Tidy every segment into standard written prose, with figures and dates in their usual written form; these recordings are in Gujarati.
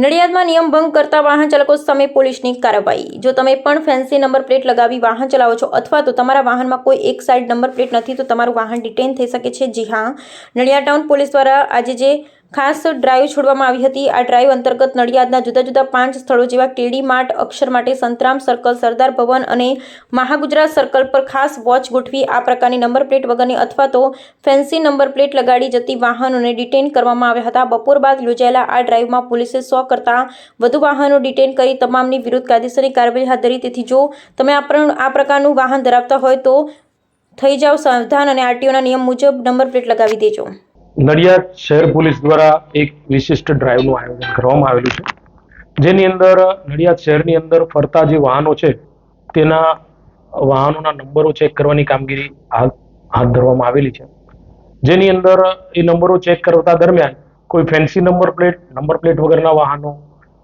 નડિયાદમાં નિયમ ભંગ કરતા વાહન ચાલકો સામે પોલીસની કાર્યવાહી। જો તમે પણ ફેન્સી નંબર પ્લેટ લગાવી વાહન ચલાવો છો અથવા તો તમારા વાહનમાં કોઈ એક સાઇડ નંબર પ્લેટ નથી તો તમારું વાહન ડિટેઇન થઈ શકે છે। જી હા, નડિયાદ ટાઉન પોલીસ દ્વારા આજે જે ખાસ ડ્રાઈવ છોડવામાં આવી હતી। આ ડ્રાઈવ અંતર્ગત નડિયાદના જુદા જુદા 5 સ્થળો જેવા કેડી માર્ટ, અક્ષર માટે, સંતરામ સર્કલ, સરદાર ભવન અને મહાગુજરાત સર્કલ પર ખાસ વોચ ગોઠવી આ પ્રકારની નંબર પ્લેટ વગરની અથવા તો ફેન્સી નંબર પ્લેટ લગાડી જતી વાહનોને ડિટેઇન કરવામાં આવ્યા હતા। બપોર બાદ યોજાયેલા આ ડ્રાઈવમાં પોલીસે 100 કરતાં વધુ વાહનો ડિટેઇન કરી તમામની વિરુદ્ધ કાયદેસરની કાર્યવાહી હાથ ધરી। તેથી જો તમે આ પ્રકારનું વાહન ધરાવતા હોય તો થઈ જાઓ સાવધાન અને આરટીઓના નિયમ મુજબ નંબર પ્લેટ લગાવી દેજો। નડિયાદ શહેર પોલીસ દ્વારા એક વિશિષ્ટ ડ્રાઈવનું આયોજન કરવામાં આવેલું છે, જેની અંદર નડિયાદ શહેરની અંદર ફરતા જે વાહનો છે તેના વાહનોના નંબરો ચેક કરવાની કામગીરી હાથ ધરવામાં આવેલી છે। જેની અંદર એ નંબરો ચેક કરતા દરમિયાન કોઈ ફેન્સી નંબર પ્લેટ વગરના વાહનો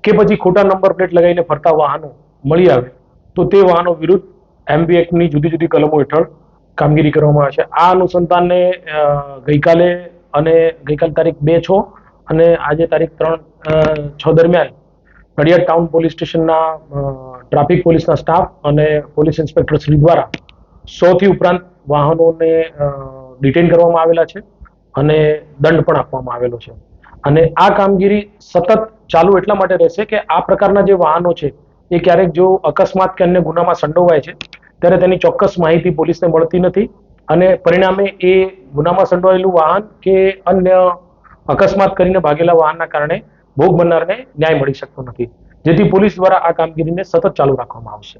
કે પછી ખોટા નંબર પ્લેટ લગાવીને ફરતા વાહનો મળી આવે તો તે વાહનો વિરુદ્ધ એમવી એક્ટની જુદી જુદી કલમો હેઠળ કામગીરી કરવામાં આવે છે। આ અનુસંધાનને ગઈકાલે તારીખ 2/6 અને આજે તારીખ 3/6 દરમિયાન નડિયાદ ટાઉન પોલીસ સ્ટેશનના ટ્રાફિક પોલીસના સ્ટાફ અને પોલીસ ઇન્સ્પેક્ટર શ્રી દ્વારા 100થી ઉપરાંત વાહનોને ડિટેઇન કરવામાં આવેલા છે અને દંડ પણ આપવામાં આવેલો છે। અને આ કામગીરી સતત ચાલુ એટલા માટે રહેશે કે આ પ્રકારના જે વાહનો છે એ ક્યારેક જો અકસ્માત કે અન્ય ગુનામાં સંડોવાય છે ત્યારે તેની ચોક્કસ માહિતી પોલીસને મળતી નથી અને પરિણામે એ ગુનામાં સંડોવાયેલું વાહન કે અન્ય અકસ્માત કરીને ભાગેલા વાહનના કારણે ભોગ બનનારને ન્યાય મળી શકતો નથી, જેથી પોલીસ દ્વારા આ કામગીરીને સતત ચાલુ રાખવામાં આવશે।